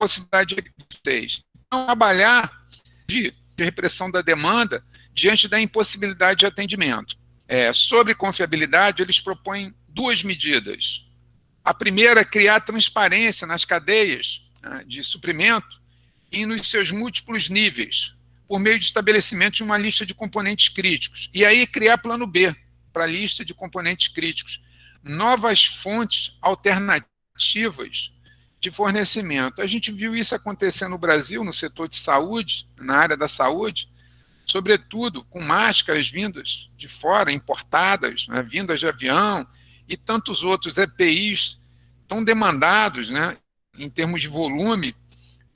possibilidade de vocês. Então, trabalhar de repressão da demanda diante da impossibilidade de atendimento. Sobre confiabilidade, eles propõem duas medidas. A primeira é criar transparência nas cadeias, né, de suprimento e nos seus múltiplos níveis, por meio de estabelecimento de uma lista de componentes críticos. E aí criar plano B para a lista de componentes críticos. Novas fontes alternativas de fornecimento. A gente viu isso acontecer no Brasil, no setor de saúde, na área da saúde, sobretudo com máscaras vindas de fora, importadas, né, vindas de avião, e tantos outros EPIs tão demandados, né, em termos de volume,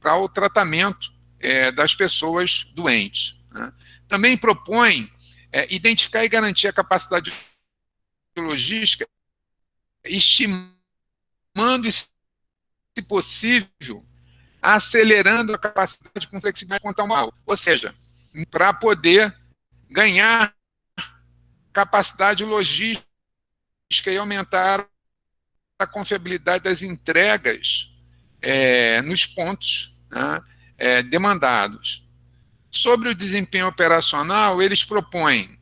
para o tratamento das pessoas doentes, né. Também propõe identificar e garantir a capacidade logística, estimando e, se possível, acelerando a capacidade com flexibilidade quanto ao mal. Ou seja, para poder ganhar capacidade logística e aumentar a confiabilidade das entregas nos pontos, né, demandados. Sobre o desempenho operacional, eles propõem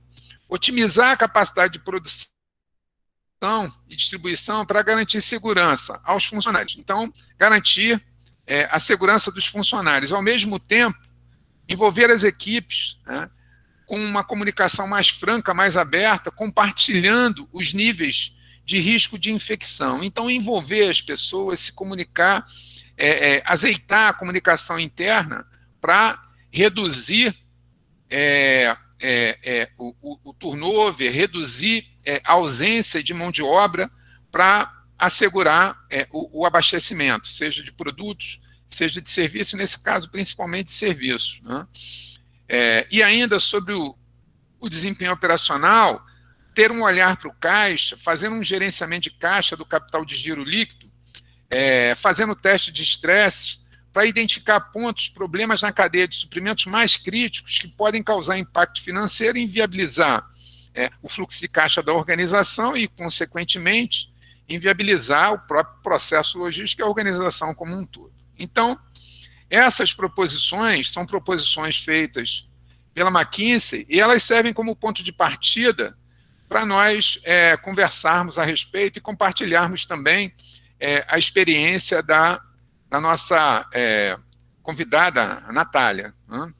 otimizar a capacidade de produção e distribuição para garantir segurança aos funcionários. Então, garantir a segurança dos funcionários. Ao mesmo tempo, envolver as equipes, né, com uma comunicação mais franca, mais aberta, compartilhando os níveis de risco de infecção. Então, envolver as pessoas, se comunicar, azeitar a comunicação interna para reduzir o turnover, reduzir a ausência de mão de obra para assegurar o abastecimento, seja de produtos, seja de serviço, nesse caso, principalmente de serviço, né? E ainda sobre o desempenho operacional, ter um olhar para o caixa, fazendo um gerenciamento de caixa do capital de giro líquido, fazendo teste de estresse, para identificar pontos, problemas na cadeia de suprimentos mais críticos que podem causar impacto financeiro e inviabilizar o fluxo de caixa da organização e, consequentemente, inviabilizar o próprio processo logístico e a organização como um todo. Então, essas proposições são proposições feitas pela McKinsey e elas servem como ponto de partida para nós conversarmos a respeito e compartilharmos também a experiência da nossa convidada, a Natália, né?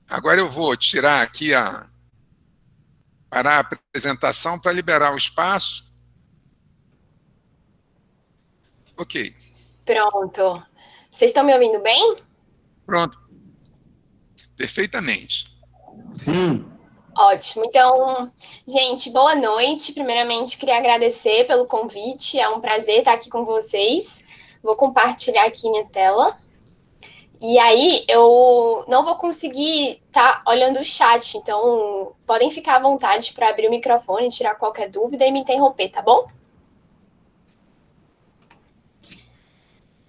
Agora eu vou tirar aqui parar a apresentação para liberar o espaço. Ok. Pronto. Vocês estão me ouvindo bem? Pronto. Perfeitamente. Sim. Ótimo. Então, gente, boa noite. Primeiramente, queria agradecer pelo convite. É um prazer estar aqui com vocês. Vou compartilhar aqui minha tela. E aí, eu não vou conseguir estar olhando o chat, então podem ficar à vontade para abrir o microfone, tirar qualquer dúvida e me interromper, tá bom?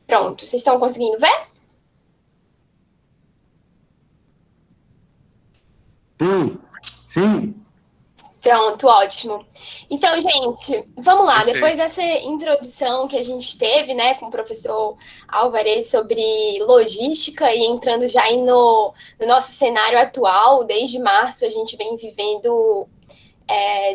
Pronto, vocês estão conseguindo ver? Sim. Sim. Pronto, ótimo. Então, gente, vamos lá. Perfeito. Depois dessa introdução que a gente teve, né, com o professor Álvarez sobre logística e entrando já aí no nosso cenário atual, desde março a gente vem vivendo,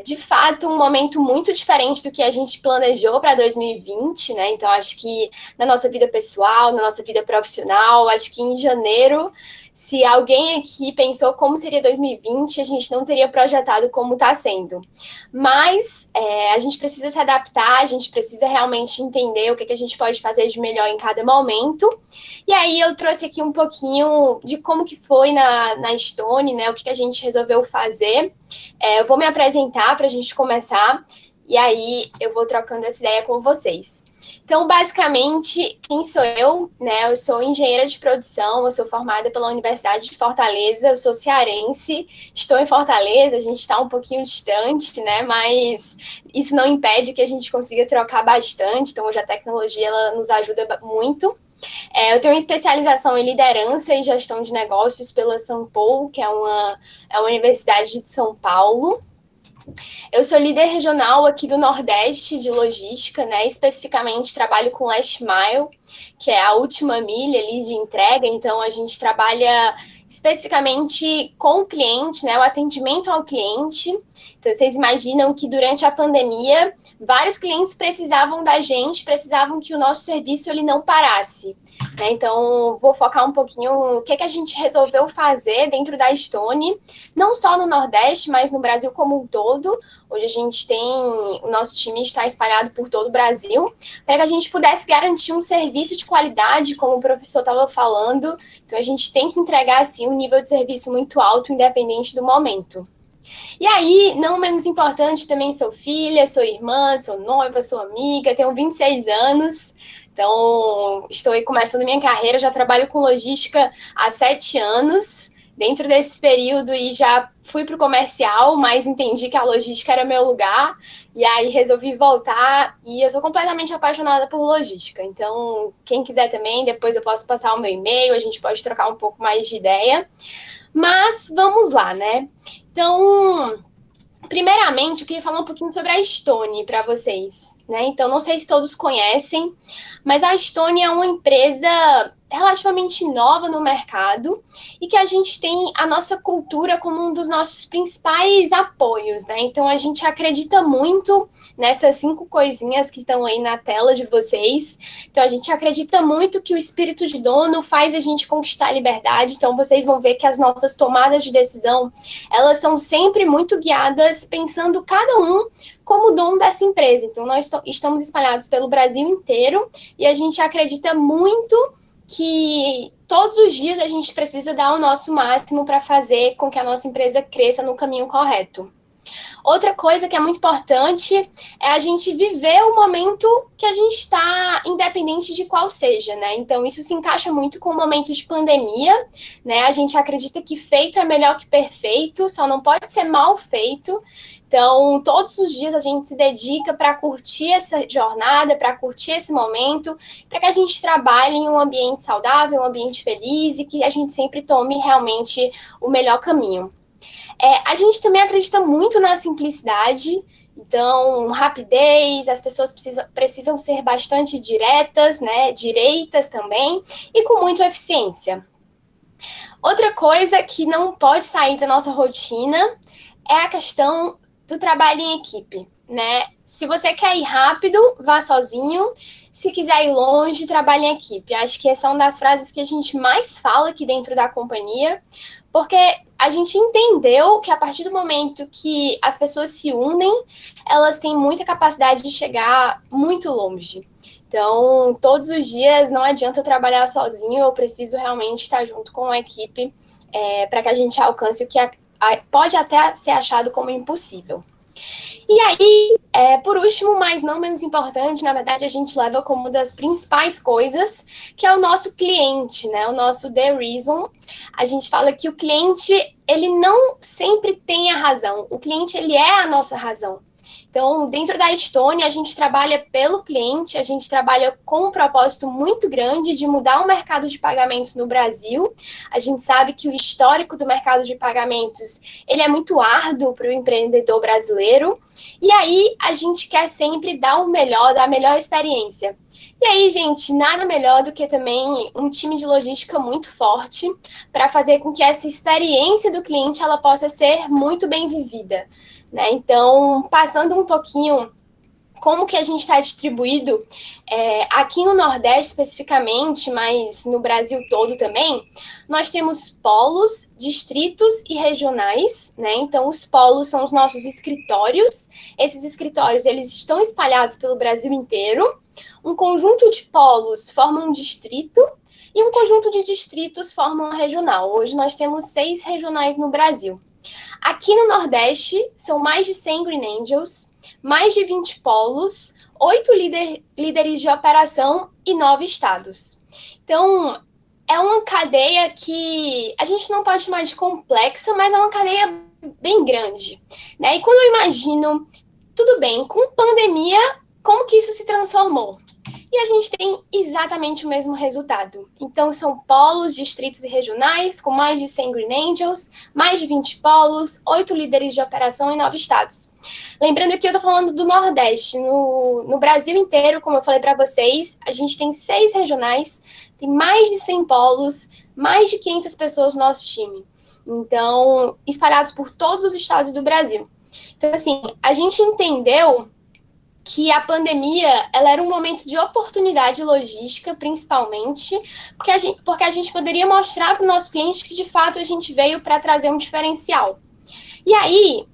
de fato, um momento muito diferente do que a gente planejou para 2020, né? Então, acho que na nossa vida pessoal, na nossa vida profissional, acho que em janeiro, se alguém aqui pensou como seria 2020, a gente não teria projetado como está sendo. Mas a gente precisa se adaptar, a gente precisa realmente entender o que a gente pode fazer de melhor em cada momento. E aí eu trouxe aqui um pouquinho de como que foi na Stone, né? O que a gente resolveu fazer. Eu vou me apresentar para a gente começar, e aí eu vou trocando essa ideia com vocês. Então, basicamente, quem sou eu? Né? Eu sou engenheira de produção, eu sou formada pela Universidade de Fortaleza, eu sou cearense, estou em Fortaleza, a gente está um pouquinho distante, né? Mas isso não impede que a gente consiga trocar bastante, então hoje a tecnologia ela nos ajuda muito. Eu tenho uma especialização em liderança e gestão de negócios pela São Paulo, que é uma universidade de São Paulo. Eu sou líder regional aqui do Nordeste de logística, né? Especificamente trabalho com Last Mile, que é a última milha ali de entrega. Então, a gente trabalha especificamente com o cliente, né? O atendimento ao cliente. Então, vocês imaginam que durante a pandemia, vários clientes precisavam da gente, precisavam que o nosso serviço ele não parasse, né? Então, vou focar um pouquinho no que a gente resolveu fazer dentro da Stone, não só no Nordeste, mas no Brasil como um todo. Hoje a gente tem, o nosso time está espalhado por todo o Brasil, para que a gente pudesse garantir um serviço de qualidade, como o professor estava falando. Então, a gente tem que entregar, assim, um nível de serviço muito alto, independente do momento. E aí, não menos importante, também sou filha, sou irmã, sou noiva, sou amiga, tenho 26 anos. Então, estou aí começando minha carreira, já trabalho com logística há 7 anos. Dentro desse período, e já fui para o comercial, mas entendi que a logística era meu lugar. E aí, resolvi voltar. E eu sou completamente apaixonada por logística. Então, quem quiser também, depois eu posso passar o meu e-mail, a gente pode trocar um pouco mais de ideia. Mas, vamos lá, né? Então, primeiramente, eu queria falar um pouquinho sobre a Stone para vocês, né? Então, não sei se todos conhecem, mas a Stone é uma empresa relativamente nova no mercado e que a gente tem a nossa cultura como um dos nossos principais apoios, né? Então, a gente acredita muito nessas 5 coisinhas que estão aí na tela de vocês. Então, a gente acredita muito que o espírito de dono faz a gente conquistar a liberdade. Então, vocês vão ver que as nossas tomadas de decisão, elas são sempre muito guiadas pensando cada um como dono dessa empresa. Então, nós estamos espalhados pelo Brasil inteiro e a gente acredita muito que todos os dias a gente precisa dar o nosso máximo para fazer com que a nossa empresa cresça no caminho correto. Outra coisa que é muito importante é a gente viver o momento que a gente está, independente de qual seja, né? Então, isso se encaixa muito com o momento de pandemia, né? A gente acredita que feito é melhor que perfeito, só não pode ser mal feito. Então, todos os dias a gente se dedica para curtir essa jornada, para curtir esse momento, para que a gente trabalhe em um ambiente saudável, um ambiente feliz e que a gente sempre tome realmente o melhor caminho. A gente também acredita muito na simplicidade, então, rapidez, as pessoas precisam ser bastante diretas, né, direitas também, e com muita eficiência. Outra coisa que não pode sair da nossa rotina é a questão do trabalho em equipe, né? Se você quer ir rápido, vá sozinho. Se quiser ir longe, trabalhe em equipe. Acho que essa é uma das frases que a gente mais fala aqui dentro da companhia, porque a gente entendeu que a partir do momento que as pessoas se unem, elas têm muita capacidade de chegar muito longe. Então, todos os dias não adianta eu trabalhar sozinho, eu preciso realmente estar junto com a equipe para que a gente alcance o que pode até ser achado como impossível. E aí, por último, mas não menos importante, na verdade, a gente leva como uma das principais coisas, que é o nosso cliente, né? O nosso The Reason. A gente fala que o cliente, ele não sempre tem a razão. O cliente, ele é a nossa razão. Então, dentro da Stone, a gente trabalha pelo cliente, a gente trabalha com um propósito muito grande de mudar o mercado de pagamentos no Brasil. A gente sabe que o histórico do mercado de pagamentos, ele é muito árduo para o empreendedor brasileiro. E aí, a gente quer sempre dar o melhor, dar a melhor experiência. E aí, gente, nada melhor do que também um time de logística muito forte para fazer com que essa experiência do cliente ela possa ser muito bem vivida, né? Então, passando um pouquinho como que a gente está distribuído aqui no Nordeste especificamente, mas no Brasil todo também, nós temos polos, distritos e regionais, né? Então, os polos são os nossos escritórios. Esses escritórios, eles estão espalhados pelo Brasil inteiro. Um conjunto de polos forma um distrito e um conjunto de distritos forma uma regional. Hoje nós temos 6 regionais no Brasil. Aqui no Nordeste, são mais de 100 Green Angels, mais de 20 polos, 8 líderes de operação e 9 estados. Então, é uma cadeia que a gente não pode chamar de complexa, mas é uma cadeia bem grande, né? E quando eu imagino, tudo bem, com pandemia, como que isso se transformou? E a gente tem exatamente o mesmo resultado. Então, são polos, distritos e regionais, com mais de 100 Green Angels, mais de 20 polos, 8 líderes de operação em 9 estados. Lembrando que eu estou falando do Nordeste. No Brasil inteiro, como eu falei para vocês, a gente tem 6 regionais, tem mais de 100 polos, mais de 500 pessoas no nosso time. Então, espalhados por todos os estados do Brasil. Então, assim, a gente entendeu que a pandemia ela era um momento de oportunidade logística, principalmente, porque a gente poderia mostrar para o nosso cliente que, de fato, a gente veio para trazer um diferencial. E aí,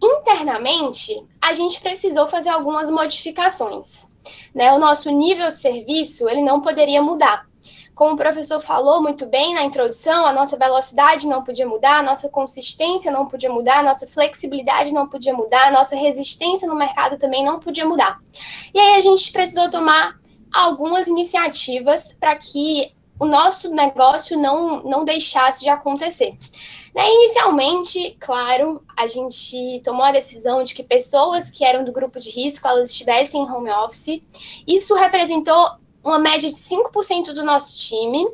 internamente, a gente precisou fazer algumas modificações. Né? O nosso nível de serviço ele não poderia mudar. Como o professor falou muito bem na introdução, a nossa velocidade não podia mudar, a nossa consistência não podia mudar, a nossa flexibilidade não podia mudar, a nossa resistência no mercado também não podia mudar. E aí a gente precisou tomar algumas iniciativas para que o nosso negócio não deixasse de acontecer. Inicialmente, claro, a gente tomou a decisão de que pessoas que eram do grupo de risco, elas estivessem em home office. Isso representou uma média de 5% do nosso time.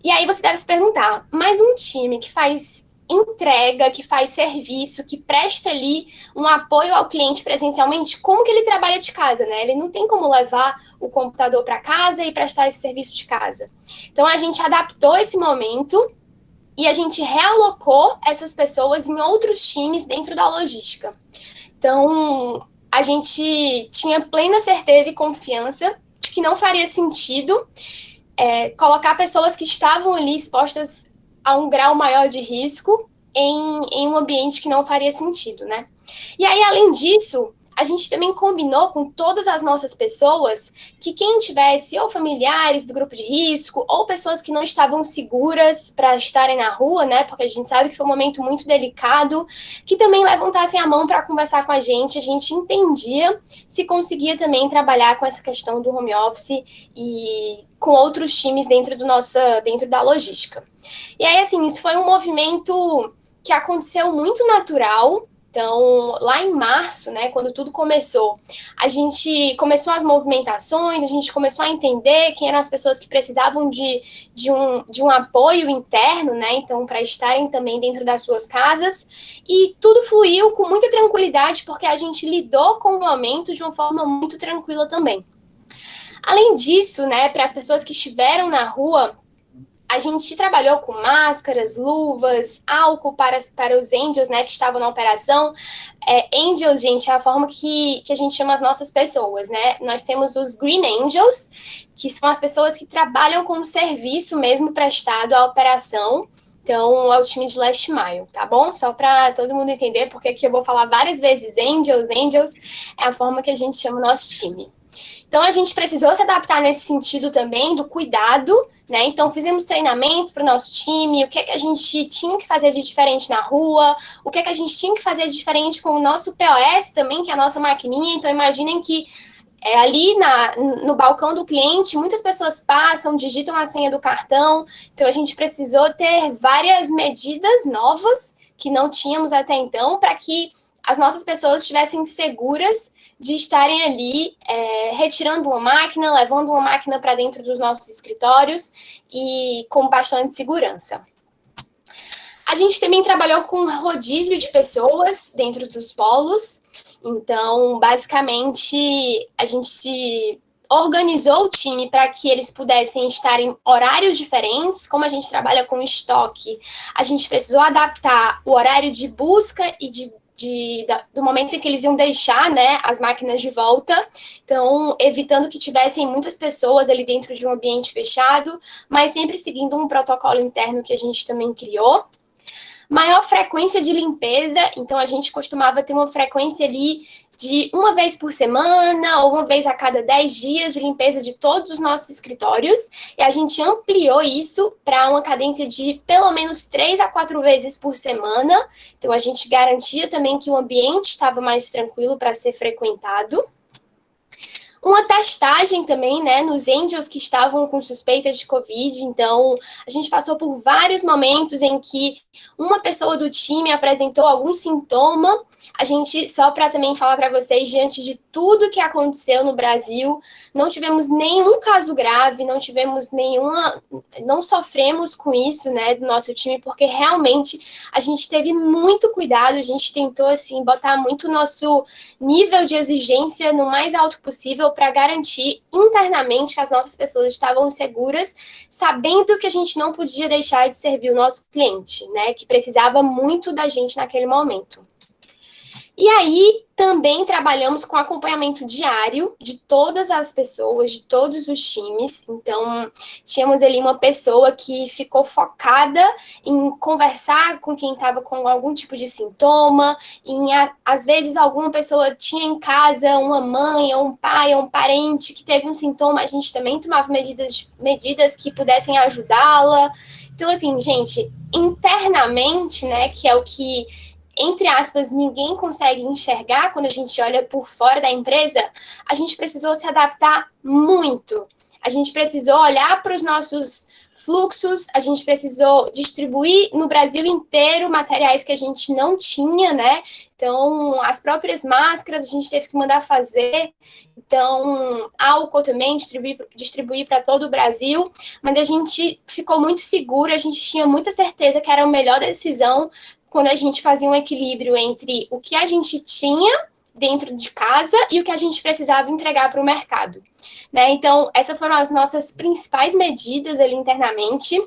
E aí você deve se perguntar, mas um time que faz entrega, que faz serviço, que presta ali um apoio ao cliente presencialmente, como que ele trabalha de casa, né? Ele não tem como levar o computador para casa e prestar esse serviço de casa. Então, a gente adaptou esse momento e a gente realocou essas pessoas em outros times dentro da logística. Então, a gente tinha plena certeza e confiança de que não faria sentido colocar pessoas que estavam ali expostas a um grau maior de risco em um ambiente que não faria sentido, né? E aí, além disso, a gente também combinou com todas as nossas pessoas que quem tivesse ou familiares do grupo de risco ou pessoas que não estavam seguras para estarem na rua, né? Porque a gente sabe que foi um momento muito delicado, que também levantassem a mão para conversar com a gente entendia se conseguia também trabalhar com essa questão do home office e com outros times dentro da logística. E aí, assim, isso foi um movimento que aconteceu muito natural. Então, lá em março, né, quando tudo começou, a gente começou as movimentações, a gente começou a entender quem eram as pessoas que precisavam de um apoio interno, né, então, para estarem também dentro das suas casas, e tudo fluiu com muita tranquilidade, porque a gente lidou com o momento de uma forma muito tranquila também. Além disso, né, para as pessoas que estiveram na rua, a gente trabalhou com máscaras, luvas, álcool para os angels, né, que estavam na operação. Angels, gente, é a forma que a gente chama as nossas pessoas, né? Nós temos os Green Angels, que são as pessoas que trabalham com o serviço mesmo prestado à operação. Então, é o time de Last Mile, tá bom? Só para todo mundo entender, porque aqui eu vou falar várias vezes Angels é a forma que a gente chama o nosso time. Então, a gente precisou se adaptar nesse sentido também do cuidado, né? Então, fizemos treinamentos para o nosso time, o que a gente tinha que fazer de diferente na rua, o que a gente tinha que fazer de diferente com o nosso POS também, que é a nossa maquininha. Então, imaginem que ali no balcão do cliente, muitas pessoas passam, digitam a senha do cartão. Então, a gente precisou ter várias medidas novas que não tínhamos até então, para que as nossas pessoas estivessem seguras de estarem ali retirando uma máquina, levando uma máquina para dentro dos nossos escritórios e com bastante segurança. A gente também trabalhou com rodízio de pessoas dentro dos polos. Então, basicamente, a gente organizou o time para que eles pudessem estar em horários diferentes. Como a gente trabalha com estoque, a gente precisou adaptar o horário de busca e do momento em que eles iam deixar, né, as máquinas de volta, então evitando que tivessem muitas pessoas ali dentro de um ambiente fechado, mas sempre seguindo um protocolo interno que a gente também criou. Maior frequência de limpeza, então a gente costumava ter uma frequência ali de uma vez por semana ou uma vez a cada 10 dias de limpeza de todos os nossos escritórios, e a gente ampliou isso para uma cadência de pelo menos 3 a 4 vezes por semana. Então, a gente garantia também que o ambiente estava mais tranquilo para ser frequentado. Uma testagem também, né, nos angels que estavam com suspeita de Covid. Então, a gente passou por vários momentos em que uma pessoa do time apresentou algum sintoma a gente, só para também falar para vocês, diante de tudo que aconteceu no Brasil, não tivemos nenhum caso grave, não sofremos com isso, né, do nosso time, porque realmente a gente teve muito cuidado, a gente tentou, assim, botar muito o nosso nível de exigência no mais alto possível para garantir internamente que as nossas pessoas estavam seguras, sabendo que a gente não podia deixar de servir o nosso cliente, né, que precisava muito da gente naquele momento. E aí, também trabalhamos com acompanhamento diário de todas as pessoas, de todos os times. Então, tínhamos ali uma pessoa que ficou focada em conversar com quem estava com algum tipo de sintoma, às vezes alguma pessoa tinha em casa uma mãe, ou um pai, ou um parente que teve um sintoma, a gente também tomava medidas que pudessem ajudá-la. Então, assim, gente, internamente, né, que é o que, entre aspas, ninguém consegue enxergar quando a gente olha por fora da empresa, a gente precisou se adaptar muito. A gente precisou olhar para os nossos fluxos, a gente precisou distribuir no Brasil inteiro materiais que a gente não tinha, né? Então, as próprias máscaras a gente teve que mandar fazer. Então, álcool também, distribuir para todo o Brasil. Mas a gente ficou muito seguro, a gente tinha muita certeza que era a melhor decisão quando a gente fazia um equilíbrio entre o que a gente tinha dentro de casa e o que a gente precisava entregar para o mercado, né? Então, essas foram as nossas principais medidas ali internamente.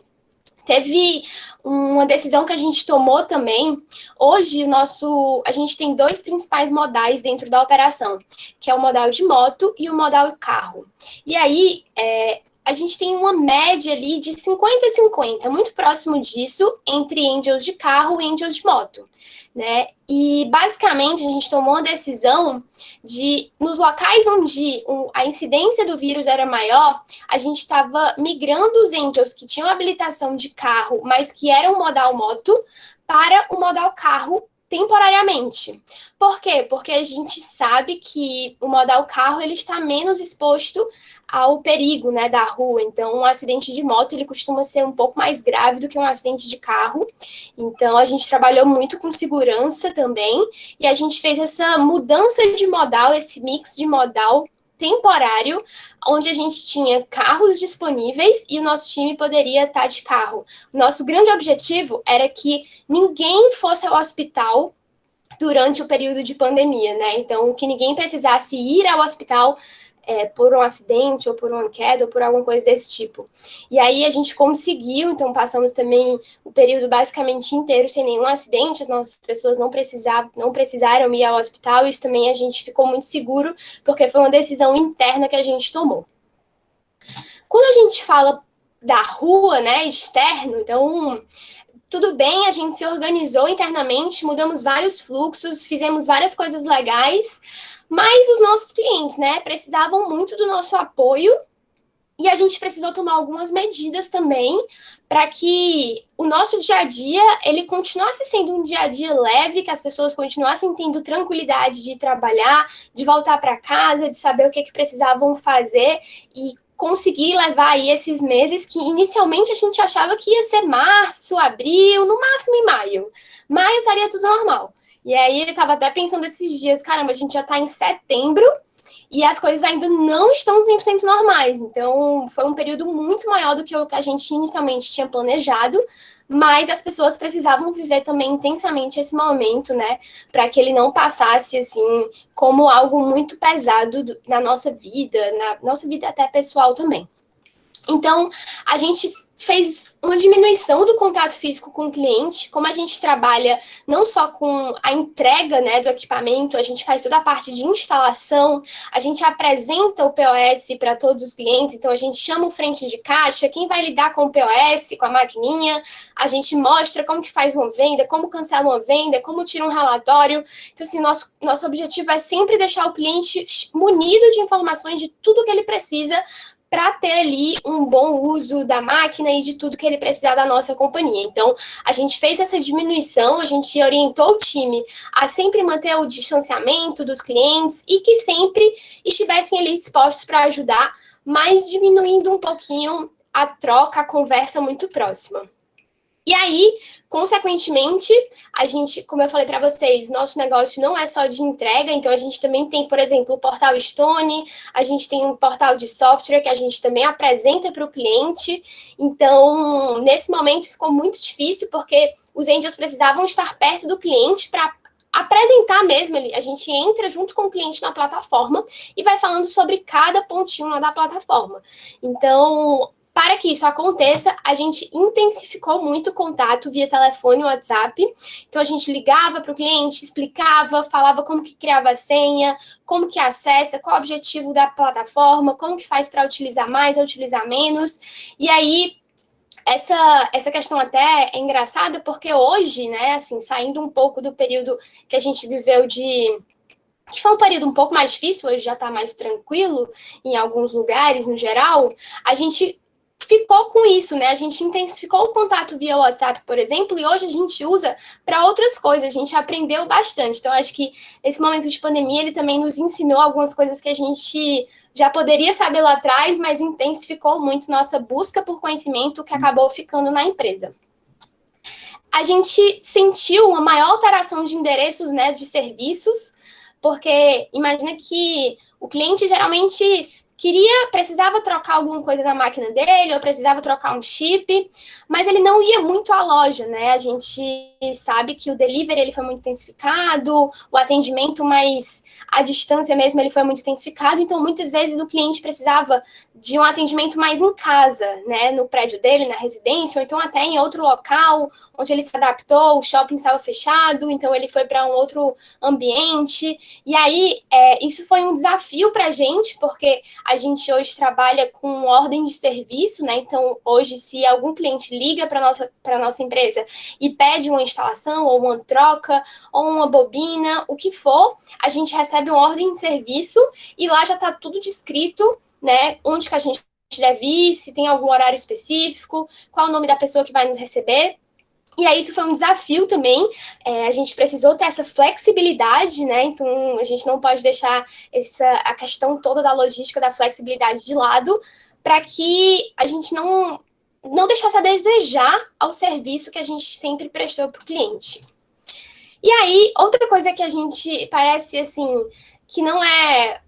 Teve uma decisão que a gente tomou também. Hoje, a gente tem 2 principais modais dentro da operação, que é o modal de moto e o modal carro. E aí, a gente tem uma média ali de 50-50, muito próximo disso, entre angels de carro e angels de moto, né? E, basicamente, a gente tomou uma decisão de, nos locais onde a incidência do vírus era maior, a gente estava migrando os angels que tinham habilitação de carro, mas que eram modal moto, para o modal carro temporariamente. Por quê? Porque a gente sabe que o modal carro ele está menos exposto ao perigo, né, da rua. Então, um acidente de moto, ele costuma ser um pouco mais grave do que um acidente de carro. Então, a gente trabalhou muito com segurança também, e a gente fez essa mudança de modal, esse mix de modal temporário, onde a gente tinha carros disponíveis e o nosso time poderia estar de carro. O nosso grande objetivo era que ninguém fosse ao hospital durante o período de pandemia, né? Então, que ninguém precisasse ir ao hospital por um acidente, ou por uma queda, ou por alguma coisa desse tipo. E aí a gente conseguiu, então passamos também o período basicamente inteiro sem nenhum acidente, as nossas pessoas não precisaram ir ao hospital, isso também a gente ficou muito seguro, porque foi uma decisão interna que a gente tomou. Quando a gente fala da rua, né, externo, então, tudo bem, a gente se organizou internamente, mudamos vários fluxos, fizemos várias coisas legais, mas os nossos clientes, né, precisavam muito do nosso apoio e a gente precisou tomar algumas medidas também para que o nosso dia a dia, ele continuasse sendo um dia a dia leve, que as pessoas continuassem tendo tranquilidade de trabalhar, de voltar para casa, de saber o que precisavam fazer e conseguir levar aí esses meses que inicialmente a gente achava que ia ser março, abril, no máximo em maio. Maio estaria tudo normal. E aí ele estava até pensando esses dias, caramba, a gente já está em setembro e as coisas ainda não estão 100% normais. Então, foi um período muito maior do que o que a gente inicialmente tinha planejado, mas as pessoas precisavam viver também intensamente esse momento, né? Para que ele não passasse, assim, como algo muito pesado na nossa vida até pessoal também. Então, a gente fez uma diminuição do contato físico com o cliente, como a gente trabalha não só com a entrega, né, do equipamento, a gente faz toda a parte de instalação, a gente apresenta o POS para todos os clientes, então a gente chama o frente de caixa, quem vai lidar com o POS, com a maquininha, a gente mostra como que faz uma venda, como cancela uma venda, como tira um relatório. Então, assim, nosso objetivo é sempre deixar o cliente munido de informações de tudo que ele precisa para ter ali um bom uso da máquina e de tudo que ele precisar da nossa companhia. Então, a gente fez essa diminuição, a gente orientou o time a sempre manter o distanciamento dos clientes e que sempre estivessem ali dispostos para ajudar, mas diminuindo um pouquinho a troca, a conversa muito próxima. E aí, consequentemente, a gente, como eu falei para vocês, nosso negócio não é só de entrega, então a gente também tem, por exemplo, o portal Stone, a gente tem um portal de software que a gente também apresenta para o cliente. Então, nesse momento ficou muito difícil, porque os angels precisavam estar perto do cliente para apresentar mesmo. A gente entra junto com o cliente na plataforma e vai falando sobre cada pontinho lá da plataforma. Então, para que isso aconteça, a gente intensificou muito o contato via telefone e WhatsApp. Então, a gente ligava para o cliente, explicava, falava como que criava a senha, como que acessa, qual o objetivo da plataforma, como que faz para utilizar mais ou utilizar menos. E aí, essa questão até é engraçada, porque hoje, né, assim, saindo um pouco do período que a gente viveu que foi um período um pouco mais difícil, hoje já está mais tranquilo em alguns lugares, no geral, a gente ficou com isso, né? A gente intensificou o contato via WhatsApp, por exemplo, e hoje a gente usa para outras coisas, a gente aprendeu bastante. Então, acho que esse momento de pandemia, ele também nos ensinou algumas coisas que a gente já poderia saber lá atrás, mas intensificou muito nossa busca por conhecimento que acabou ficando na empresa. A gente sentiu uma maior alteração de endereços, né, de serviços, porque imagina que o cliente geralmente precisava trocar alguma coisa na máquina dele, ou precisava trocar um chip, mas ele não ia muito à loja, né? A gente sabe que o delivery ele foi muito intensificado, o atendimento mais à distância mesmo ele foi muito intensificado, então muitas vezes o cliente precisava de um atendimento mais em casa, né? No prédio dele, na residência, ou então até em outro local, onde ele se adaptou, o shopping estava fechado, então ele foi para um outro ambiente, e aí isso foi um desafio para a gente, porque a gente hoje trabalha com ordem de serviço, né? Então, hoje, se algum cliente liga para a nossa empresa e pede uma instalação, ou uma troca, ou uma bobina, o que for, a gente recebe uma ordem de serviço e lá já está tudo descrito, né? Onde que a gente deve ir, se tem algum horário específico, qual o nome da pessoa que vai nos receber. E aí isso foi um desafio também, a gente precisou ter essa flexibilidade, né, então a gente não pode deixar a questão toda da logística, da flexibilidade de lado, para que a gente não deixasse a desejar ao serviço que a gente sempre prestou para o cliente. E aí, outra coisa que a gente parece, assim, que não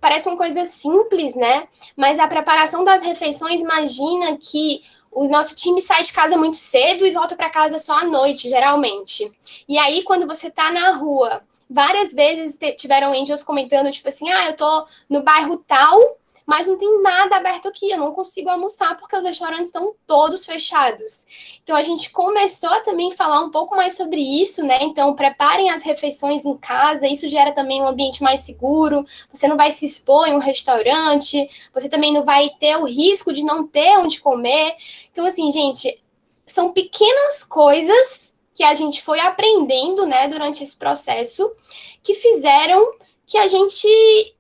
parece uma coisa simples, né, mas a preparação das refeições, imagina que o nosso time sai de casa muito cedo e volta para casa só à noite, geralmente. E aí, quando você tá na rua, várias vezes tiveram angels comentando, tipo assim, eu tô no bairro tal, mas não tem nada aberto aqui, eu não consigo almoçar porque os restaurantes estão todos fechados. Então, a gente começou a também falar um pouco mais sobre isso, né? Então, preparem as refeições em casa, isso gera também um ambiente mais seguro, você não vai se expor em um restaurante, você também não vai ter o risco de não ter onde comer. Então, assim, gente, são pequenas coisas que a gente foi aprendendo, né, durante esse processo, que fizeram que a gente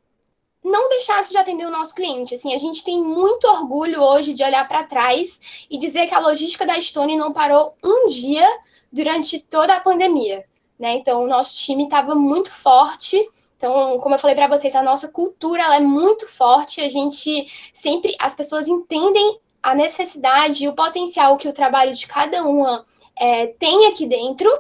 não deixasse de atender o nosso cliente. Assim, a gente tem muito orgulho hoje de olhar para trás e dizer que a logística da Stone não parou um dia durante toda a pandemia, né? Então, o nosso time estava muito forte. Então, como eu falei para vocês, a nossa cultura ela é muito forte. A gente sempre, as pessoas entendem a necessidade e o potencial que o trabalho de cada uma tem aqui dentro,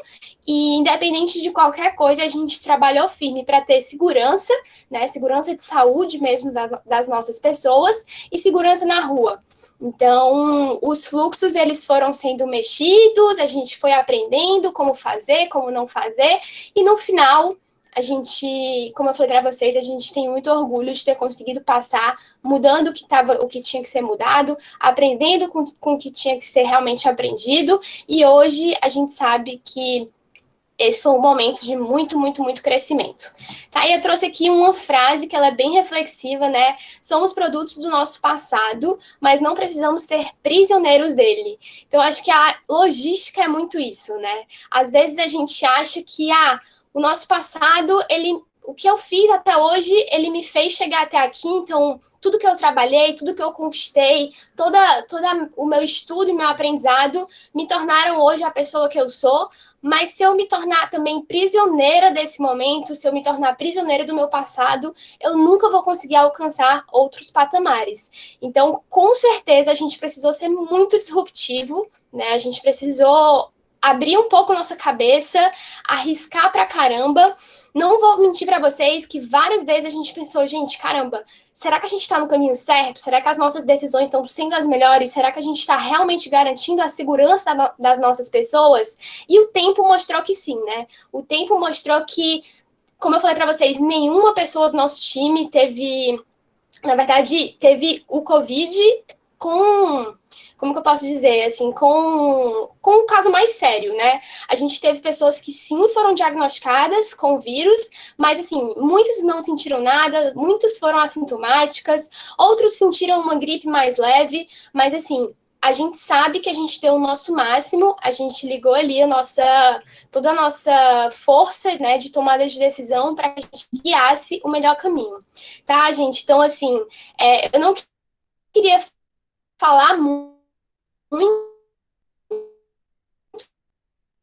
e independente de qualquer coisa, a gente trabalhou firme para ter segurança, né, segurança de saúde mesmo das nossas pessoas e segurança na rua. Então, os fluxos, eles foram sendo mexidos, a gente foi aprendendo como fazer, como não fazer, e no final, a gente, como eu falei para vocês, a gente tem muito orgulho de ter conseguido passar, mudando o que tinha que ser mudado, aprendendo com o que tinha que ser realmente aprendido, e hoje a gente sabe que esse foi um momento de muito, muito, muito crescimento. Tá? E eu trouxe aqui uma frase que ela é bem reflexiva, né? Somos produtos do nosso passado, mas não precisamos ser prisioneiros dele. Então, acho que a logística é muito isso, né? Às vezes a gente acha que o nosso passado, o que eu fiz até hoje, ele me fez chegar até aqui, então tudo que eu trabalhei, tudo que eu conquistei, todo o meu estudo e meu aprendizado me tornaram hoje a pessoa que eu sou, mas se eu me tornar também prisioneira desse momento, se eu me tornar prisioneira do meu passado, eu nunca vou conseguir alcançar outros patamares. Então, com certeza, a gente precisou ser muito disruptivo, né? A gente precisou abrir um pouco nossa cabeça, arriscar pra caramba. Não vou mentir para vocês que várias vezes a gente pensou, gente, caramba, será que a gente está no caminho certo? Será que as nossas decisões estão sendo as melhores? Será que a gente está realmente garantindo a segurança das nossas pessoas? E o tempo mostrou que sim, né? O tempo mostrou que, como eu falei para vocês, nenhuma pessoa do nosso time teve, na verdade, teve o Covid com... Como que eu posso dizer, assim, com um caso mais sério, né? A gente teve pessoas que sim foram diagnosticadas com o vírus, mas assim, muitas não sentiram nada, muitas foram assintomáticas, outros sentiram uma gripe mais leve, mas assim, a gente sabe que a gente deu o nosso máximo, a gente ligou ali toda a nossa força, né, de tomada de decisão para que a gente guiasse o melhor caminho, tá, gente? Então, assim, eu não queria falar muito,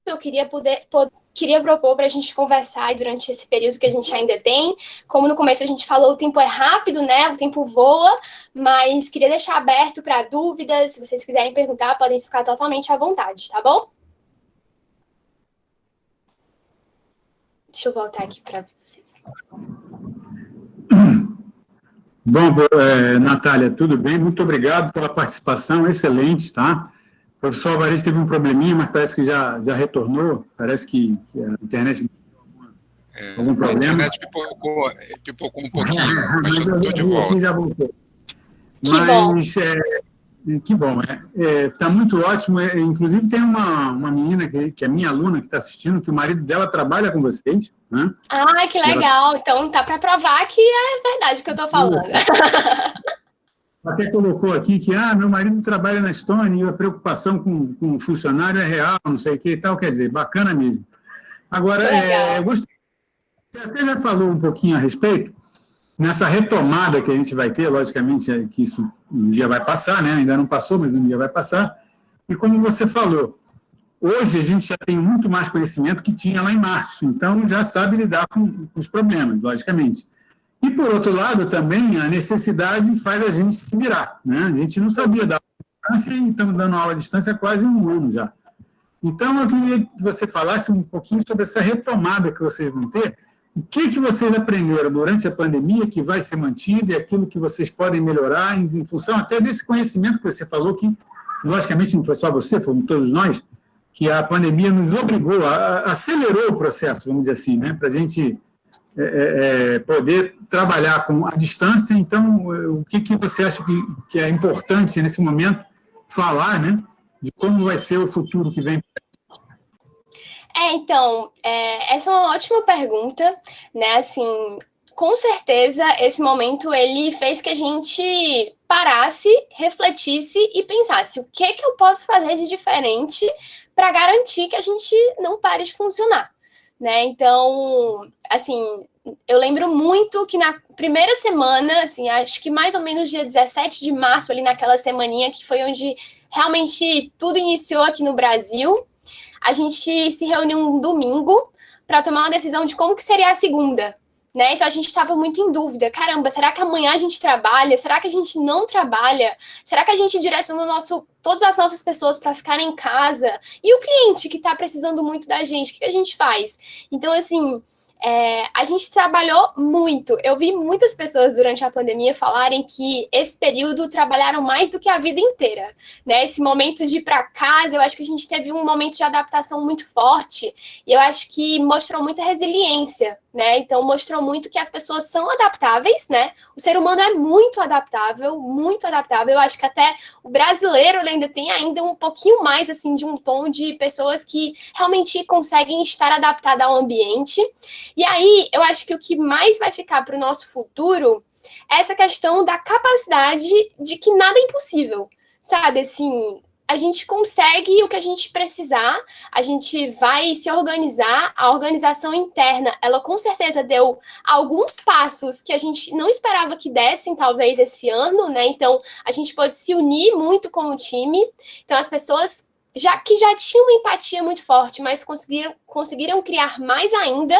eu queria propor para a gente conversar durante esse período que a gente ainda tem. Como no começo a gente falou, o tempo é rápido, né? O tempo voa, mas queria deixar aberto para dúvidas. Se vocês quiserem perguntar, podem ficar totalmente à vontade, tá bom? Deixa eu voltar aqui para vocês. Bom, Natália, tudo bem? Muito obrigado pela participação, excelente, tá? O professor Alvarez teve um probleminha, mas parece que já retornou, parece que a internet algum problema. A internet pipocou um pouquinho, mas eu estou de volta. Já voltou. Que bom. Que bom, está muito ótimo. Inclusive, tem uma menina que é minha aluna que está assistindo, que o marido dela trabalha com vocês. Né? Ah, que legal. Então, tá para provar que é verdade o que eu estou falando. Até colocou aqui que meu marido trabalha na Estônia e a preocupação com o funcionário é real, não sei o que e tal. Quer dizer, bacana mesmo. Agora, você até já falou um pouquinho a respeito. Nessa retomada que a gente vai ter, logicamente, que isso um dia vai passar, né? Ainda não passou, mas um dia vai passar. E como você falou, hoje a gente já tem muito mais conhecimento que tinha lá em março, então já sabe lidar com os problemas, logicamente. E, por outro lado, também a necessidade faz a gente se virar, né? A gente não sabia dar aula à distância e estamos dando aula à distância há quase um ano já. Então, eu queria que você falasse um pouquinho sobre essa retomada que vocês vão ter. O que vocês aprenderam durante a pandemia que vai ser mantido e aquilo que vocês podem melhorar em função até desse conhecimento que você falou que, logicamente, não foi só você, fomos todos nós, que a pandemia nos obrigou, acelerou o processo, vamos dizer assim, né, para a gente poder trabalhar com a distância. Então, o que você acha que é importante nesse momento falar, né, de como vai ser o futuro que vem? Então, essa é uma ótima pergunta, né, assim, com certeza esse momento ele fez que a gente parasse, refletisse e pensasse o que eu posso fazer de diferente para garantir que a gente não pare de funcionar, né, então, assim, eu lembro muito que na primeira semana, assim, acho que mais ou menos dia 17 de março, ali naquela semaninha que foi onde realmente tudo iniciou aqui no Brasil, a gente se reuniu um domingo para tomar uma decisão de como que seria a segunda, né? Então a gente estava muito em dúvida. Caramba, será que amanhã a gente trabalha? Será que a gente não trabalha? Será que a gente direciona todas as nossas pessoas para ficarem em casa? E o cliente que está precisando muito da gente, o que a gente faz? Então, assim, a gente trabalhou muito. Eu vi muitas pessoas durante a pandemia falarem que esse período trabalharam mais do que a vida inteira, né? Esse momento de ir para casa, eu acho que a gente teve um momento de adaptação muito forte e eu acho que mostrou muita resiliência, né? Então mostrou muito que as pessoas são adaptáveis, né? O ser humano é muito adaptável, muito adaptável. Eu acho que até o brasileiro ele ainda tem um pouquinho mais assim de um tom de pessoas que realmente conseguem estar adaptadas ao ambiente. E aí, eu acho que o que mais vai ficar para o nosso futuro é essa questão da capacidade de que nada é impossível, sabe? Assim, a gente consegue o que a gente precisar, a gente vai se organizar, a organização interna, ela com certeza deu alguns passos que a gente não esperava que dessem, talvez, esse ano, né? Então, a gente pode se unir muito com o time. Então, as pessoas que já tinham uma empatia muito forte, mas conseguiram criar mais ainda.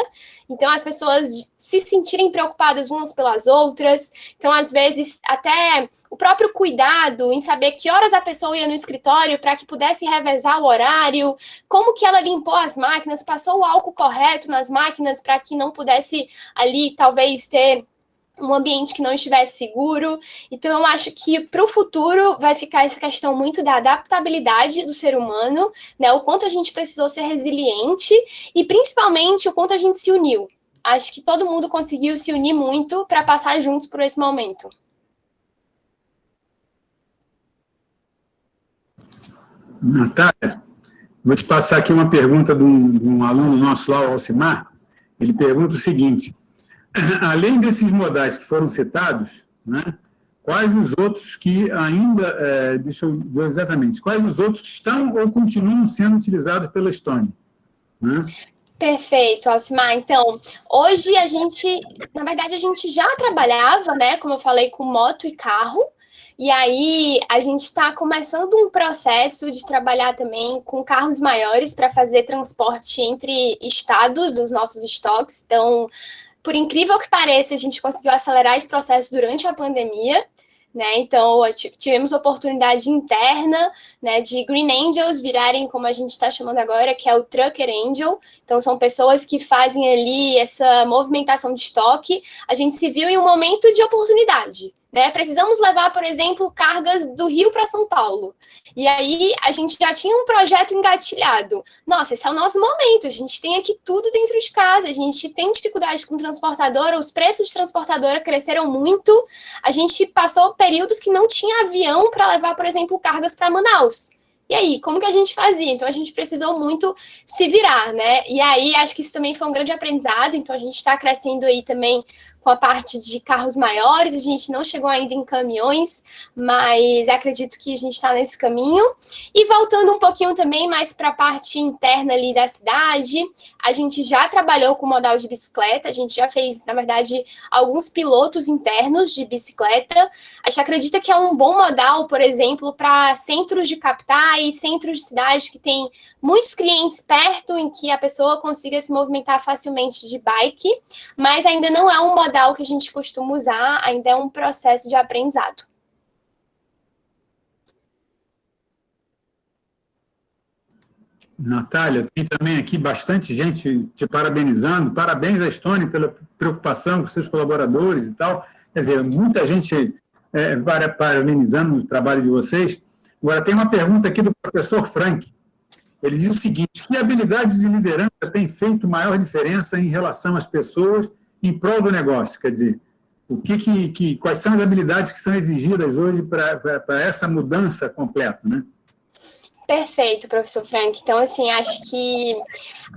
Então, as pessoas se sentirem preocupadas umas pelas outras. Então, às vezes, até o próprio cuidado em saber que horas a pessoa ia no escritório para que pudesse revezar o horário, como que ela limpou as máquinas, passou o álcool correto nas máquinas para que não pudesse ali, talvez, ter um ambiente que não estivesse seguro. Então, eu acho que para o futuro vai ficar essa questão muito da adaptabilidade do ser humano, né? O quanto a gente precisou ser resiliente e, principalmente, o quanto a gente se uniu. Acho que todo mundo conseguiu se unir muito para passar juntos por esse momento. Natália, vou te passar aqui uma pergunta de um aluno nosso lá, o Alcimar. Ele pergunta o seguinte: além desses modais que foram citados, né, quais os outros que ainda, deixa eu ver exatamente, quais os outros que estão ou continuam sendo utilizados pela Estônia? Né? Perfeito, Alcimar. Então, hoje na verdade, a gente já trabalhava, né, como eu falei, com moto e carro, e aí a gente está começando um processo de trabalhar também com carros maiores para fazer transporte entre estados dos nossos estoques. Então, por incrível que pareça, a gente conseguiu acelerar esse processo durante a pandemia, né? Então, tivemos oportunidade interna, né, de Green Angels virarem, como a gente está chamando agora, que é o Trucker Angel. Então, são pessoas que fazem ali essa movimentação de estoque. A gente se viu em um momento de oportunidade, né? Precisamos levar, por exemplo, cargas do Rio para São Paulo. E aí, a gente já tinha um projeto engatilhado. Nossa, esse é o nosso momento. A gente tem aqui tudo dentro de casa. A gente tem dificuldade com transportadora. Os preços de transportadora cresceram muito. A gente passou períodos que não tinha avião para levar, por exemplo, cargas para Manaus. E aí, como que a gente fazia? Então, a gente precisou muito se virar, né? E aí, acho que isso também foi um grande aprendizado. Então, a gente está crescendo aí também com a parte de carros maiores. A gente não chegou ainda em caminhões, mas acredito que a gente está nesse caminho. E voltando um pouquinho também mais para a parte interna ali da cidade, a gente já trabalhou com modal de bicicleta. A gente já fez, na verdade, alguns pilotos internos de bicicleta. A gente acredita que é um bom modal, por exemplo, para centros de capitais, centros de cidades que tem muitos clientes perto, em que a pessoa consiga se movimentar facilmente de bike, mas ainda não é um modal que a gente costuma usar, ainda é um processo de aprendizado. Natália, tem também aqui bastante gente te parabenizando. Parabéns à Estônia pela preocupação com seus colaboradores e tal. Quer dizer, muita gente parabenizando o trabalho de vocês. Agora, tem uma pergunta aqui do professor Frank. Ele diz o seguinte: que habilidades de liderança têm feito maior diferença em relação às pessoas em prol do negócio? Quer dizer, quais são as habilidades que são exigidas hoje para essa mudança completa, né? Perfeito, professor Frank. Então, assim, acho que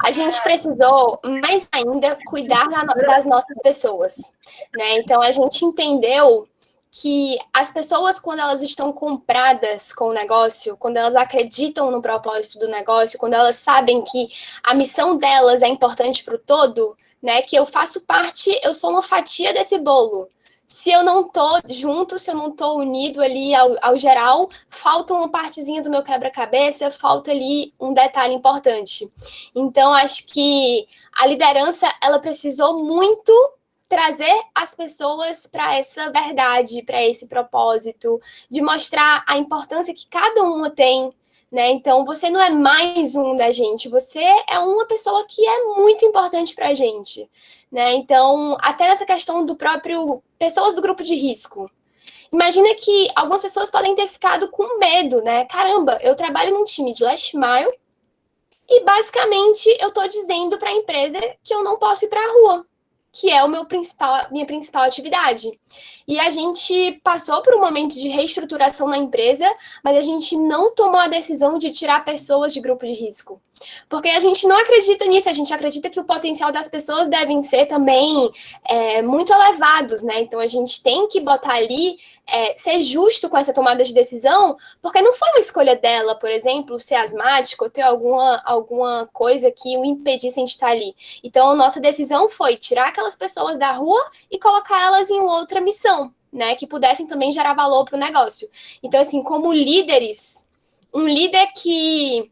a gente precisou, mais ainda, cuidar das nossas pessoas, né? Então, a gente entendeu que as pessoas, quando elas estão compradas com o negócio, quando elas acreditam no propósito do negócio, quando elas sabem que a missão delas é importante para o todo, né? Que eu faço parte, eu sou uma fatia desse bolo. Se eu não estou junto, se eu não estou unido ali ao geral, falta uma partezinha do meu quebra-cabeça, falta ali um detalhe importante. Então, acho que a liderança, ela precisou muito trazer as pessoas para essa verdade, para esse propósito, de mostrar a importância que cada uma tem, né? Então, você não é mais um da gente, você é uma pessoa que é muito importante para a gente, né? Então, até nessa questão do próprio pessoas do grupo de risco. Imagina que algumas pessoas podem ter ficado com medo, né? Caramba, eu trabalho num time de last mile e, basicamente, eu estou dizendo para a empresa que eu não posso ir para a rua, que é minha principal atividade. E a gente passou por um momento de reestruturação na empresa, mas a gente não tomou a decisão de tirar pessoas de grupo de risco. Porque a gente não acredita nisso, a gente acredita que o potencial das pessoas devem ser também muito elevados, né? Então, a gente tem que botar ali, ser justo com essa tomada de decisão, porque não foi uma escolha dela, por exemplo, ser asmática ou ter alguma coisa que o impedisse de estar ali. Então, a nossa decisão foi tirar aquelas pessoas da rua e colocar elas em outra missão, né? Que pudessem também gerar valor para o negócio. Então, assim, como líderes, um líder que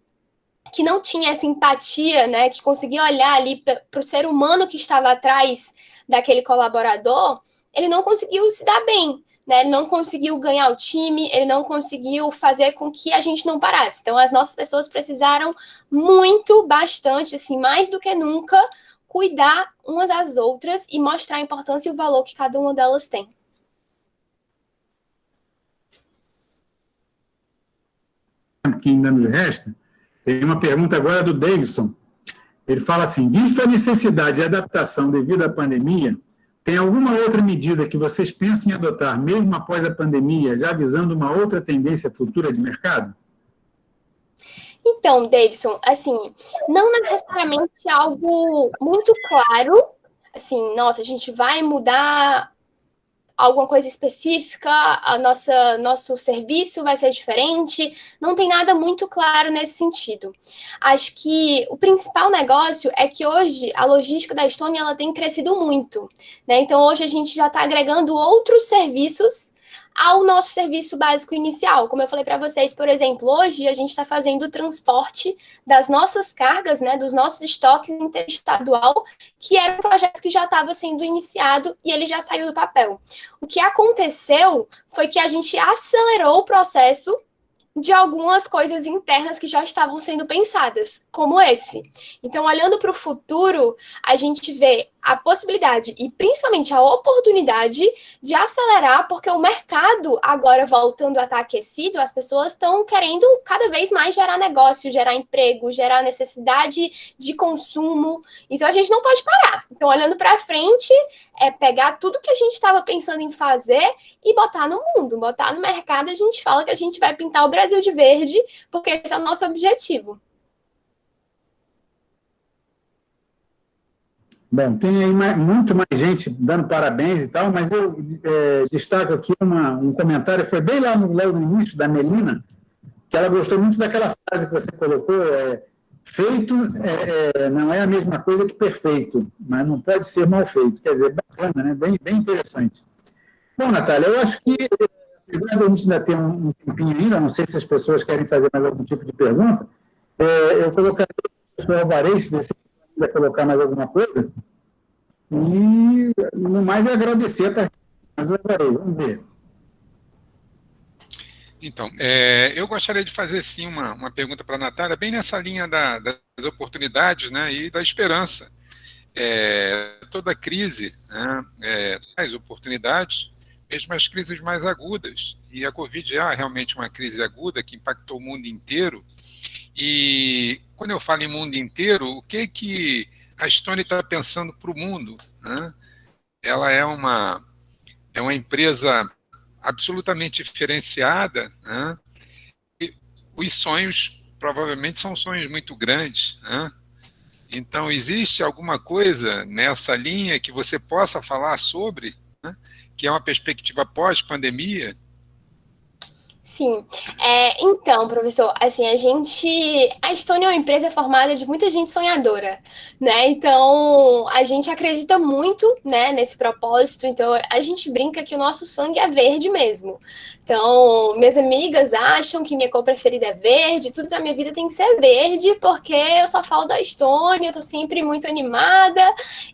não tinha essa empatia, né, que conseguia olhar ali para o ser humano que estava atrás daquele colaborador, ele não conseguiu se dar bem, né? Ele não conseguiu ganhar o time, ele não conseguiu fazer com que a gente não parasse. Então, as nossas pessoas precisaram muito, bastante, assim, mais do que nunca, cuidar umas das outras e mostrar a importância e o valor que cada uma delas tem. Que ainda nos resta, tem uma pergunta agora do Davidson. Ele fala assim: visto a necessidade de adaptação devido à pandemia, tem alguma outra medida que vocês pensam em adotar, mesmo após a pandemia, já visando uma outra tendência futura de mercado? Então, Davidson, assim, não necessariamente algo muito claro, assim, nossa, a gente vai mudar alguma coisa específica, nosso serviço vai ser diferente, não tem nada muito claro nesse sentido. Acho que o principal negócio é que hoje a logística da Estônia ela tem crescido muito, né? Então hoje a gente já está agregando outros serviços ao nosso serviço básico inicial. Como eu falei para vocês, por exemplo, hoje a gente está fazendo o transporte das nossas cargas, né, dos nossos estoques interestadual, que era um projeto que já estava sendo iniciado e ele já saiu do papel. O que aconteceu foi que a gente acelerou o processo de algumas coisas internas que já estavam sendo pensadas, como esse. Então, olhando para o futuro, a gente vê a possibilidade e principalmente a oportunidade de acelerar, porque o mercado, agora voltando a estar aquecido, as pessoas estão querendo cada vez mais gerar negócio, gerar emprego, gerar necessidade de consumo. Então, a gente não pode parar. Então, olhando para frente, é pegar tudo que a gente estava pensando em fazer e botar no mundo, botar no mercado. A gente fala que a gente vai pintar o Brasil de verde, porque esse é o nosso objetivo. Bom, tem aí muito mais gente dando parabéns e tal, mas eu destaco aqui um comentário, foi bem lá no início, da Melina, que ela gostou muito daquela frase que você colocou, feito não é a mesma coisa que perfeito, mas não pode ser mal feito. Quer dizer, bacana, né? Bem interessante. Bom, Natália, eu acho que, apesar de a gente ainda ter um tempinho ainda, não sei se as pessoas querem fazer mais algum tipo de pergunta, eu colocaria o professor Alvarez, se você quiser colocar mais alguma coisa, e, no mais, é agradecer a participação. Alvarez, vamos ver. Então, eu gostaria de fazer, sim, uma pergunta para a Natália, bem nessa linha das oportunidades, né, e da esperança. Toda crise, né, traz oportunidades, mesmo as crises mais agudas, e a Covid é realmente uma crise aguda que impactou o mundo inteiro, e quando eu falo em mundo inteiro, o que a Estônia está pensando para o mundo, né? Ela é uma empresa absolutamente diferenciada, né? E os sonhos provavelmente são sonhos muito grandes, né? Então, existe alguma coisa nessa linha que você possa falar sobre, né? Que é uma perspectiva pós-pandemia? Sim. Então, professor, assim, a Estônia é uma empresa formada de muita gente sonhadora, né? Então, a gente acredita muito, né, nesse propósito. Então, a gente brinca que o nosso sangue é verde mesmo. Então, minhas amigas acham que minha cor preferida é verde, tudo na minha vida tem que ser verde, porque eu só falo da Estônia, eu tô sempre muito animada,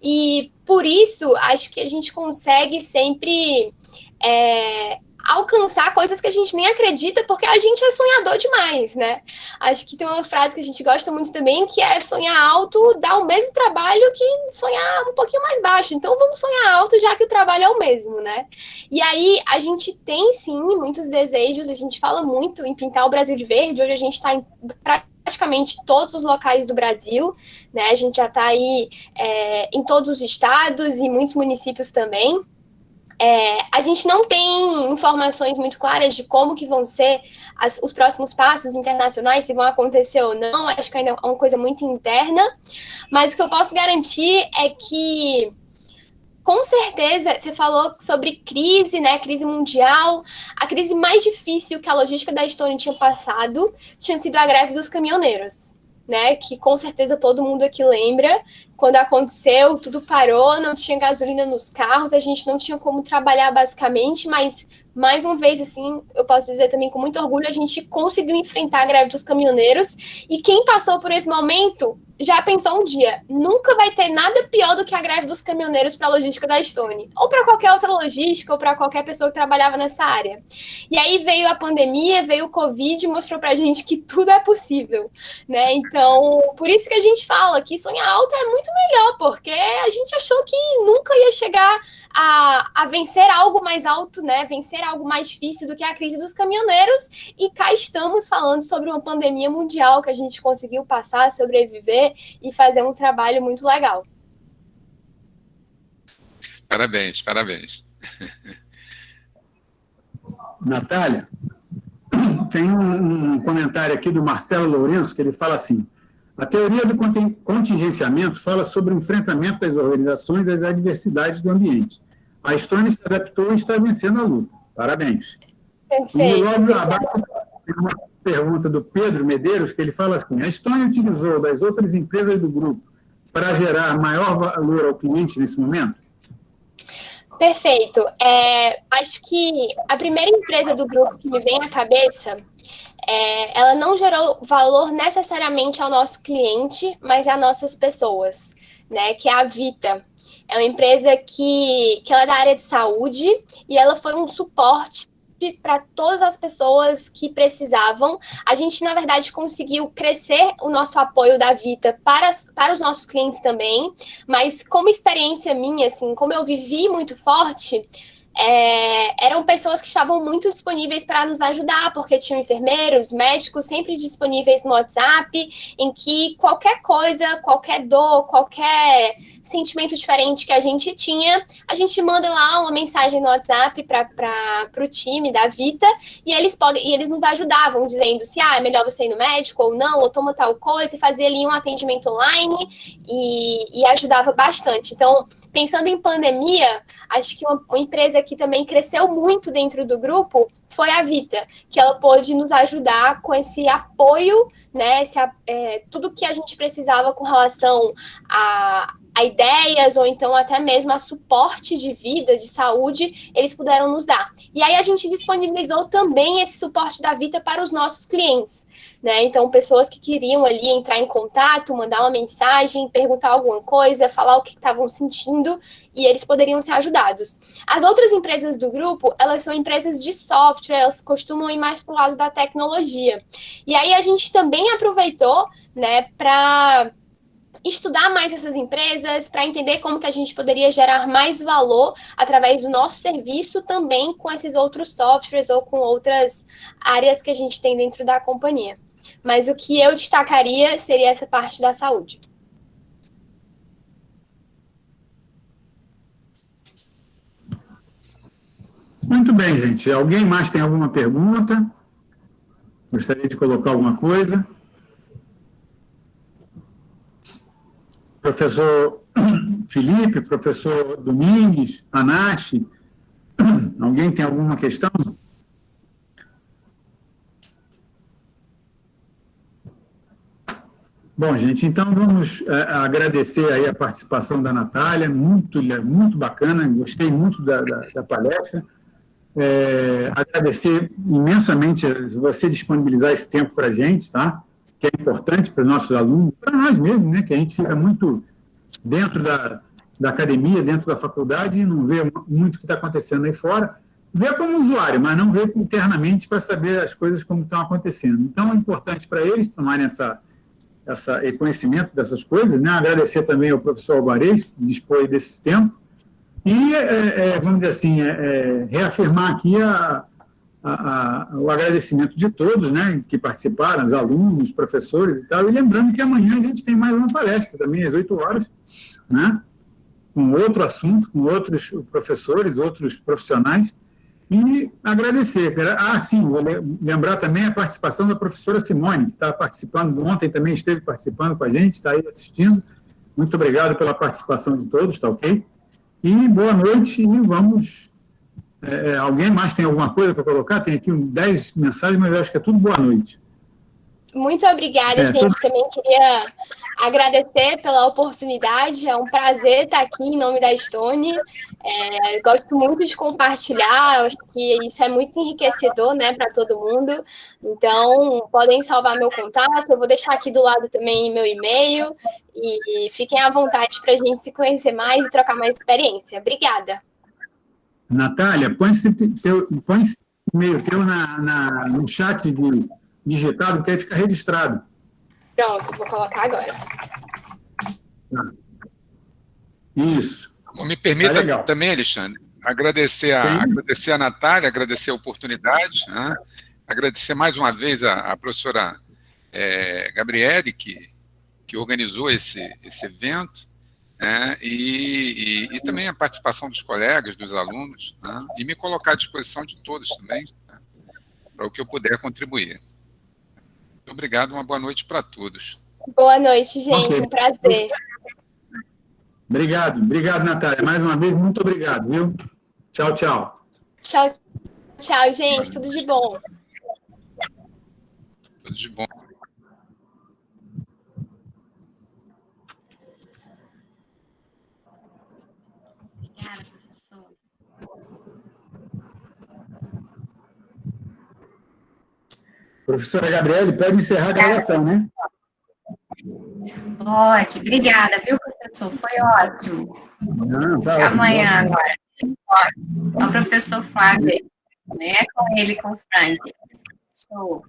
e por isso, acho que a gente consegue sempre alcançar coisas que a gente nem acredita, porque a gente é sonhador demais, né? Acho que tem uma frase que a gente gosta muito também, que é sonhar alto dá o mesmo trabalho que sonhar um pouquinho mais baixo. Então vamos sonhar alto, já que o trabalho é o mesmo, né? E aí a gente tem, sim, muitos desejos, a gente fala muito em pintar o Brasil de verde, hoje a gente está em praticamente todos os locais do Brasil, né? A gente já está aí em todos os estados e muitos municípios também. A gente não tem informações muito claras de como que vão ser os próximos passos internacionais, se vão acontecer ou não, acho que ainda é uma coisa muito interna, mas o que eu posso garantir é que, com certeza, você falou sobre crise, né, crise mundial, a crise mais difícil que a logística da Estônia tinha passado tinha sido a greve dos caminhoneiros, né, que com certeza todo mundo aqui lembra. Quando aconteceu, tudo parou, não tinha gasolina nos carros, a gente não tinha como trabalhar basicamente, mas mais uma vez, assim, eu posso dizer também com muito orgulho, a gente conseguiu enfrentar a greve dos caminhoneiros, e quem passou por esse momento já pensou um dia, nunca vai ter nada pior do que a greve dos caminhoneiros para a logística da Stone, ou para qualquer outra logística, ou para qualquer pessoa que trabalhava nessa área. E aí veio a pandemia, veio o Covid, mostrou para a gente que tudo é possível, né? Então, por isso que a gente fala que sonhar alto é muito melhor, porque a gente achou que nunca ia chegar a vencer algo mais alto, né? Vencer algo mais difícil do que a crise dos caminhoneiros, e cá estamos falando sobre uma pandemia mundial que a gente conseguiu passar, sobreviver e fazer um trabalho muito legal. Parabéns, parabéns. Natália, tem um comentário aqui do Marcelo Lourenço, que ele fala assim: a teoria do contingenciamento fala sobre o enfrentamento das organizações às adversidades do ambiente. A Stone se adaptou e está vencendo a luta. Parabéns. Perfeito. E logo abaixo tem uma pergunta do Pedro Medeiros, que ele fala assim: a Stone utilizou das outras empresas do grupo para gerar maior valor ao cliente nesse momento? Perfeito. Acho que a primeira empresa do grupo que me vem à cabeça, ela não gerou valor necessariamente ao nosso cliente, mas a nossas pessoas, né? Que é a Vita. É uma empresa que ela é da área de saúde, e ela foi um suporte para todas as pessoas que precisavam. A gente, na verdade, conseguiu crescer o nosso apoio da Vita para os nossos clientes também, mas como experiência minha, assim, como eu vivi muito forte, eram pessoas que estavam muito disponíveis para nos ajudar, porque tinham enfermeiros, médicos sempre disponíveis no WhatsApp, em que qualquer coisa, qualquer dor, qualquer sentimento diferente que a gente tinha, a gente manda lá uma mensagem no WhatsApp para o time da Vita, e eles nos ajudavam, dizendo se é melhor você ir no médico ou não, ou toma tal coisa, e fazia ali um atendimento online, e ajudava bastante. Então, pensando em pandemia, acho que uma empresa que também cresceu muito dentro do grupo foi a Vita, que ela pôde nos ajudar com esse apoio, né, tudo que a gente precisava com relação a ideias, ou então até mesmo a suporte de vida, de saúde, eles puderam nos dar. E aí a gente disponibilizou também esse suporte da Vita para os nossos clientes, né? Então, pessoas que queriam ali entrar em contato, mandar uma mensagem, perguntar alguma coisa, falar o que estavam sentindo, e eles poderiam ser ajudados. As outras empresas do grupo, elas são empresas de software, elas costumam ir mais para o lado da tecnologia. E aí a gente também aproveitou, né, para estudar mais essas empresas, para entender como que a gente poderia gerar mais valor através do nosso serviço também com esses outros softwares ou com outras áreas que a gente tem dentro da companhia. Mas o que eu destacaria seria essa parte da saúde. Muito bem, gente. Alguém mais tem alguma pergunta? Gostaria de colocar alguma coisa? Professor Felipe, professor Domingues, Anache, alguém tem alguma questão? Bom, gente, então vamos agradecer aí a participação da Natália, muito bacana, gostei muito da palestra. Agradecer imensamente você disponibilizar esse tempo para a gente, tá? Que é importante para os nossos alunos, para nós mesmos, né? Que a gente fica muito dentro da academia, dentro da faculdade, e não vê muito o que está acontecendo aí fora. Vê como usuário, mas não vê internamente para saber as coisas como estão acontecendo. Então, é importante para eles tomarem esse conhecimento dessas coisas, né? Agradecer também ao professor Alvarez, que dispõe desse tempo, e, vamos dizer assim, reafirmar aqui o agradecimento de todos, né, que participaram, os alunos, professores e tal, e lembrando que amanhã a gente tem mais uma palestra também, às 8 horas, né, com outro assunto, com outros professores, outros profissionais, e agradecer. Sim, vou lembrar também a participação da professora Simone, que está participando, ontem também esteve participando com a gente, está aí assistindo. Muito obrigado pela participação de todos, tá ok? E boa noite, e vamos... alguém mais tem alguma coisa para colocar? Tem aqui 10 mensagens, mas eu acho que é tudo boa noite. Muito obrigada, gente. Também queria agradecer pela oportunidade. É um prazer estar aqui em nome da Stone. Gosto muito de compartilhar. Acho que isso é muito enriquecedor, né, para todo mundo. Então, podem salvar meu contato. Eu vou deixar aqui do lado também meu e-mail. E fiquem à vontade para a gente se conhecer mais e trocar mais experiência. Obrigada. Natália, põe esse e-mail teu no chat digitado, porque aí fica registrado. Pronto, vou colocar agora. Isso. Me permita também, Alexandre, agradecer a Natália, agradecer a oportunidade, né? Agradecer mais uma vez a professora Gabriele, que organizou esse evento, né? E também a participação dos colegas, dos alunos, né? E me colocar à disposição de todos também, né? Para o que eu puder contribuir. Muito obrigado, uma boa noite para todos. Boa noite, gente, okay. Um prazer. Obrigado, Natália. Mais uma vez, muito obrigado, viu? Tchau, tchau. Tchau, gente. Tudo de bom. Tudo de bom. Obrigada, professor. Professora Gabriele, pode encerrar a gravação, né? Pode. Obrigada, viu, professor? Foi ótimo. Não, tá Até ótimo, amanhã ótimo. agora. É o professor Flávio, né? Com ele, com o Frank. Show.